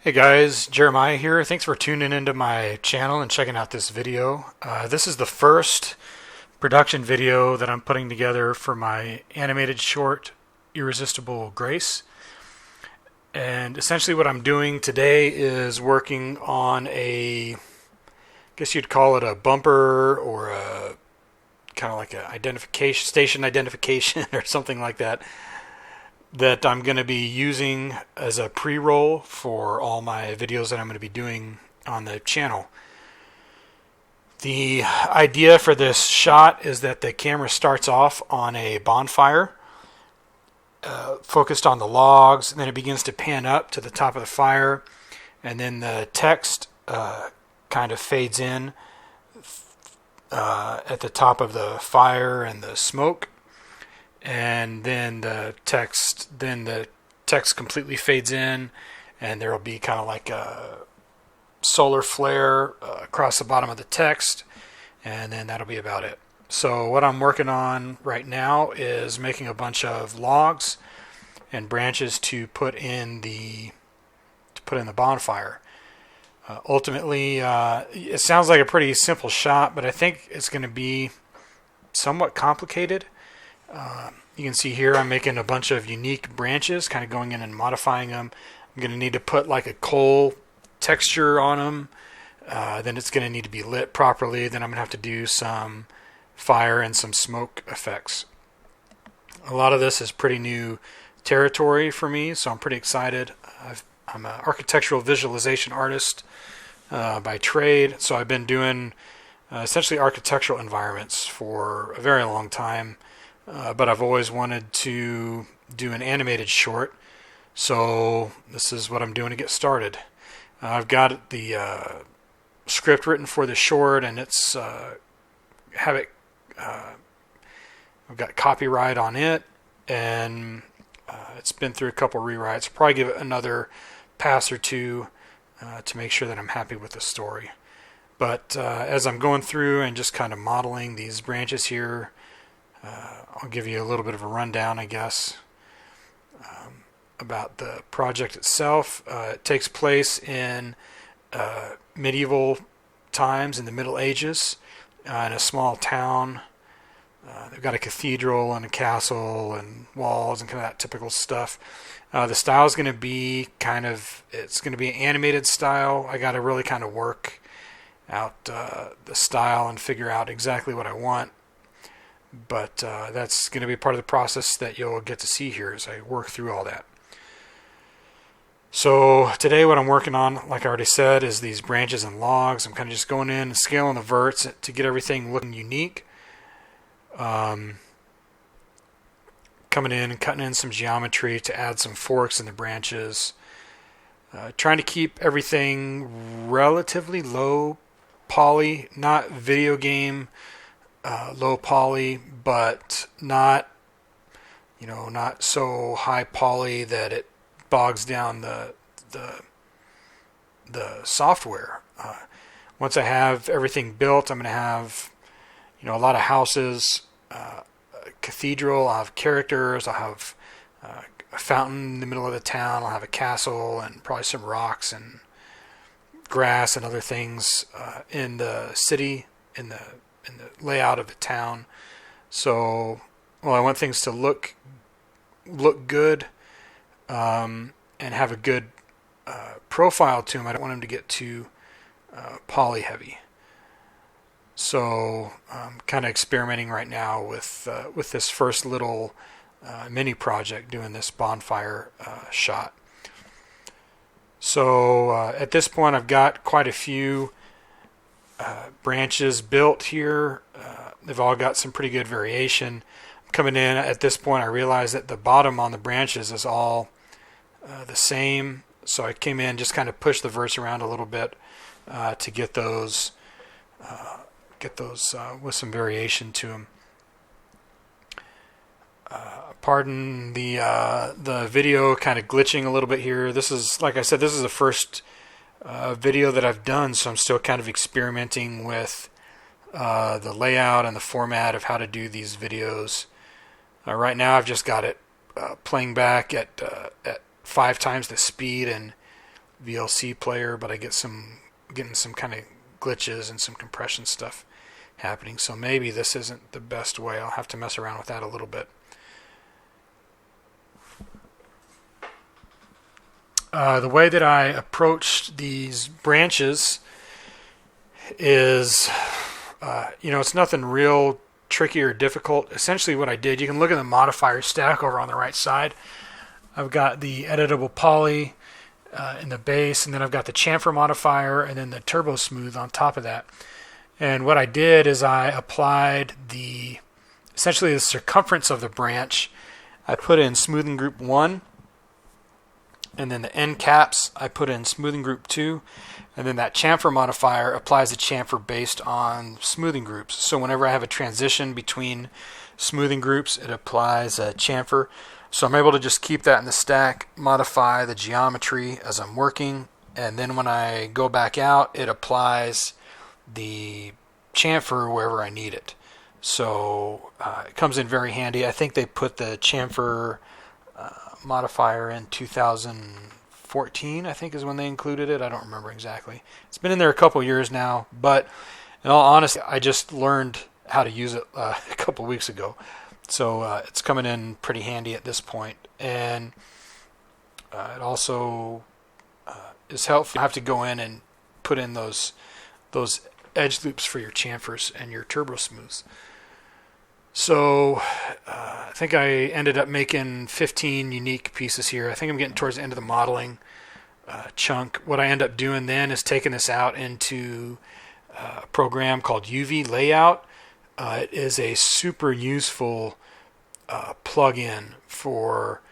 Hey guys, Jeremiah here. Thanks for tuning into my channel and checking out this video. This is the first production video that I'm putting together for my animated short, Irresistible Grace. And essentially what I'm doing today is working on I guess you'd call it a bumper or a kind of like a identification, station identification or something like that I'm going to be using as a pre-roll for all my videos that I'm going to be doing on the channel. The idea for this shot is that the camera starts off on a bonfire, focused on the logs, and then it begins to pan up to the top of the fire, and then the text kind of fades in at the top of the fire and the smoke. And then the text completely fades in, and there will be kind of like a solar flare across the bottom of the text, and then that'll be about it. So what I'm working on right now is making a bunch of logs and branches to put in the bonfire. Ultimately, it sounds like a pretty simple shot, but I think it's going to be somewhat complicated. You can see here I'm making a bunch of unique branches, kind of going in and modifying them. I'm going to need to put like a coal texture on them. Then it's going to need to be lit properly. Then I'm going to have to do some fire and some smoke effects. A lot of this is pretty new territory for me, so I'm pretty excited. I'm an architectural visualization artist by trade, so I've been doing essentially architectural environments for a very long time. But I've always wanted to do an animated short, so this is what I'm doing to get started. I've got the script written for the short, and I've got copyright on it, and it's been through a couple rewrites. I'll probably give it another pass or two to make sure that I'm happy with the story. But as I'm going through and just kind of modeling these branches here, I'll give you a little bit of a rundown, I guess, about the project itself. It takes place in medieval times, in the Middle Ages, in a small town. They've got a cathedral and a castle and walls and kind of that typical stuff. The style is going to be it's going to be an animated style. I got to really kind of work out the style and figure out exactly what I want. But that's going to be part of the process that you'll get to see here as I work through all that. So today what I'm working on, like I already said, is these branches and logs. I'm kind of just going in and scaling the verts to get everything looking unique. Coming in and cutting in some geometry to add some forks in the branches. Trying to keep everything relatively low poly, not video game low poly, but not so high poly that it bogs down the software. Once I have everything built, I'm going to have a lot of houses, a cathedral. I'll have characters. I'll have a fountain in the middle of the town. I'll have a castle and probably some rocks and grass and other things in the city, in the layout of the town. So, I want things to look good and have a good profile to them. I don't want them to get too poly heavy. So I'm kind of experimenting right now with this first little mini project, doing this bonfire shot. So at this point I've got quite a few branches built here. They've all got some pretty good variation. Coming in at this point, I realized that the bottom on the branches is all the same. So I came in, just kind of pushed the verts around a little bit to get those with some variation to them. Pardon the video kind of glitching a little bit here. This is, like I said, this is the first video that I've done, so I'm still kind of experimenting with the layout and the format of how to do these videos. Right now I've just got it playing back at 5 times the speed, and VLC player, but I getting some kind of glitches and some compression stuff happening. So maybe this isn't the best way. I'll have to mess around with that a little bit. The way that I approached these branches is, it's nothing real tricky or difficult. Essentially what I did, you can look at the modifier stack over on the right side. I've got the editable poly in the base, and then I've got the chamfer modifier, and then the turbo smooth on top of that. And what I did is I applied essentially the circumference of the branch. I put in smoothing group 1, and then the end caps I put in smoothing group 2, and then that chamfer modifier applies the chamfer based on smoothing groups. So whenever I have a transition between smoothing groups, it applies a chamfer. So I'm able to just keep that in the stack, modify the geometry as I'm working, and then when I go back out, it applies the chamfer wherever I need it. So it comes in very handy. I think they put the chamfer modifier in 2014, I think is when they included it. I don't remember exactly. It's been in there a couple years now, but in all honesty, I just learned how to use it a couple weeks ago. So it's coming in pretty handy at this point. And it also is helpful. You have to go in and put in those edge loops for your chamfers and your turbo smooths. So I think I ended up making 15 unique pieces here. I think I'm getting towards the end of the modeling chunk. What I end up doing then is taking this out into a program called UV Layout. It is a super useful plug-in for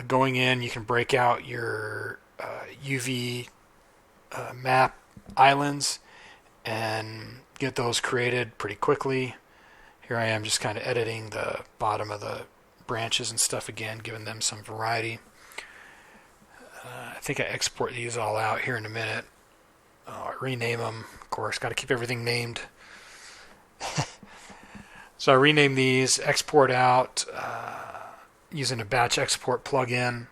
going in. You can break out your UV map islands and get those created pretty quickly. Here I am just kind of editing the bottom of the branches and stuff again, giving them some variety. I think I export these all out here in a minute. I rename them, of course, got to keep everything named. So I rename these, export out using a batch export plugin.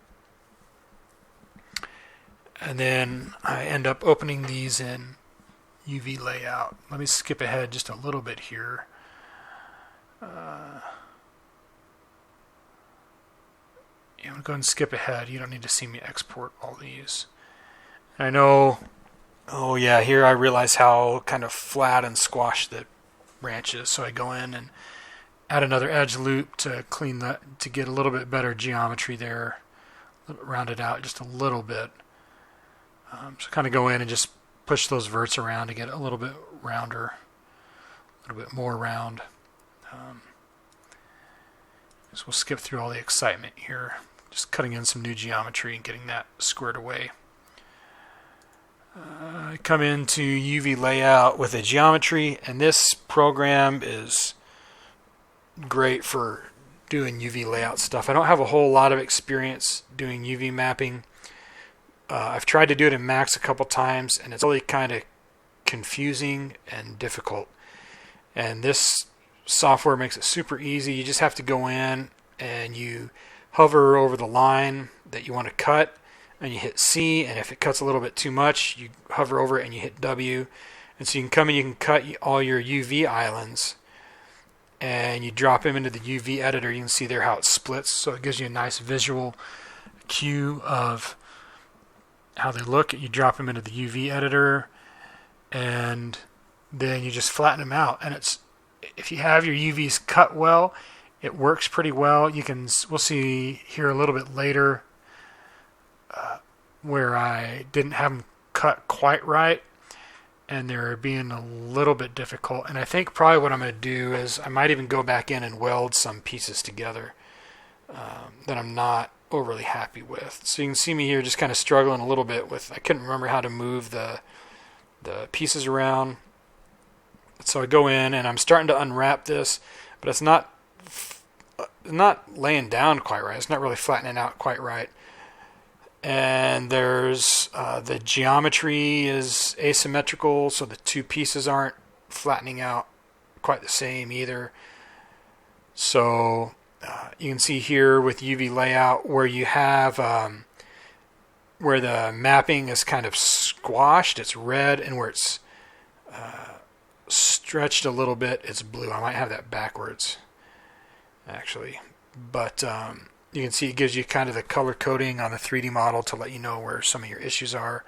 And then I end up opening these in UV Layout. Let me skip ahead just a little bit here. I'm going to go and skip ahead. You don't need to see me export all these. I know, here I realize how kind of flat and squashed the branch is. So I go in and add another edge loop to clean that, to get a little bit better geometry there, round it out just a little bit. So kind of go in and just push those verts around to get a little bit rounder, a little bit more round. So we'll skip through all the excitement here, just cutting in some new geometry and getting that squared away. I come into UV Layout with a geometry, and this program is great for doing UV layout stuff. I don't have a whole lot of experience doing UV mapping. I've tried to do it in Max a couple times, and it's really kind of confusing and difficult. And this software makes it super easy. You just have to go in and you hover over the line that you want to cut, and you hit C, and if it cuts a little bit too much, you hover over it and you hit W. And so you can come in, you can cut all your UV islands, and you drop them into the UV editor. You can see there how it splits, so it gives you a nice visual cue of how they look. You drop them into the UV editor, and then you just flatten them out. And if you have your UVs cut well, it works pretty well. We'll see here a little bit later where I didn't have them cut quite right, and they're being a little bit difficult. And I think probably what I'm going to do is I might even go back in and weld some pieces together that I'm not overly happy with. So you can see me here just kind of struggling a little bit with, I couldn't remember how to move the pieces around. So I go in and I'm starting to unwrap this, but it's not laying down quite right. It's not really flattening out quite right. And there's the geometry is asymmetrical, so the two pieces aren't flattening out quite the same either. So you can see here with UV layout where you have where the mapping is kind of squashed, it's red, and where it's stretched a little bit, it's blue. I might have that backwards, actually. But you can see it gives you kind of the color coding on the 3D model to let you know where some of your issues are.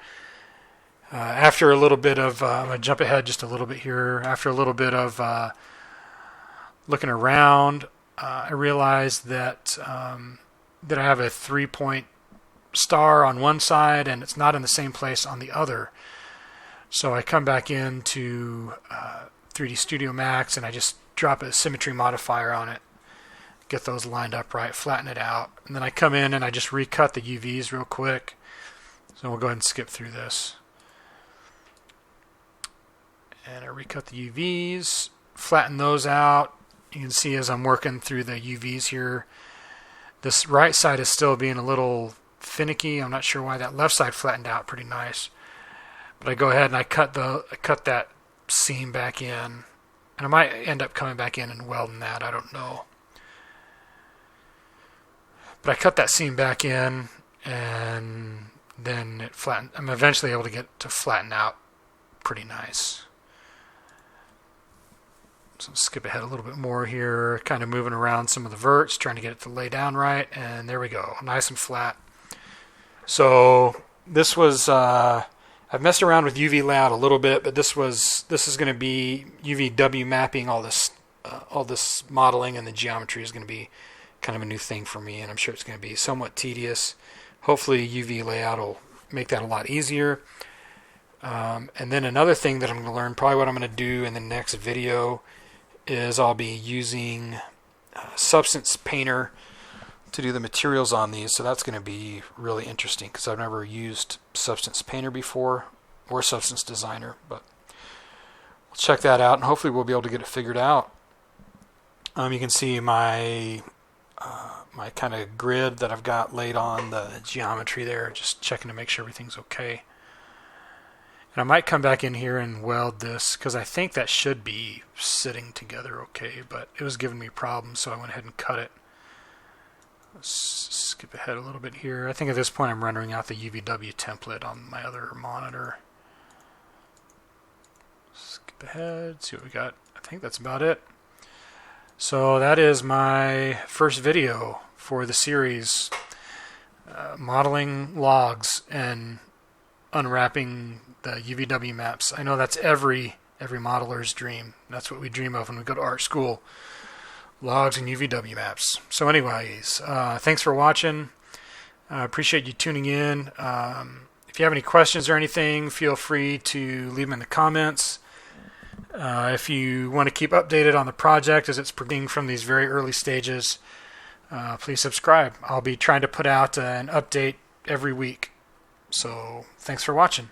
After a little bit of, I'm going to jump ahead just a little bit here. After a little bit of looking around, I realized that that I have a 3-point star on one side and it's not in the same place on the other. So I come back into 3D Studio Max and I just drop a symmetry modifier on it, get those lined up right, flatten it out, and then I come in and I just recut the UVs real quick. So we'll go ahead and skip through this. And I recut the UVs, flatten those out. You can see as I'm working through the UVs here, this right side is still being a little finicky. I'm not sure why. That left side flattened out pretty nice. But I go ahead and I cut that seam back in. And I might end up coming back in and welding that. I don't know. But I cut that seam back in, and then it flattened. I'm eventually able to get to flatten out pretty nice. So skip ahead a little bit more here, kind of moving around some of the verts, trying to get it to lay down right, and there we go, nice and flat. So this was, I've messed around with UV layout a little bit, but this is going to be UVW mapping. All this modeling and the geometry is going to be kind of a new thing for me, and I'm sure it's going to be somewhat tedious. Hopefully UV layout will make that a lot easier. And then another thing that I'm going to learn, probably what I'm going to do in the next video, is I'll be using Substance Painter to do the materials on these. So that's going to be really interesting because I've never used Substance Painter before, or Substance Designer, but we'll check that out and hopefully we'll be able to get it figured out. You can see my my kind of grid that I've got laid on the geometry there, just checking to make sure everything's okay. And I might come back in here and weld this because I think that should be sitting together okay, but it was giving me problems, so I went ahead and cut it. Let's skip ahead a little bit here. I think at this point I'm rendering out the UVW template on my other monitor. Skip ahead, see what we got. I think that's about it. So that is my first video for the series, modeling logs and unwrapping the UVW maps. I know that's every modeler's dream. That's what we dream of when we go to art school. Logs and UVW maps. So anyways, thanks for watching. Appreciate you tuning in. If you have any questions or anything, feel free to leave them in the comments. If you want to keep updated on the project as it's progressing from these very early stages, please subscribe. I'll be trying to put out an update every week. So thanks for watching.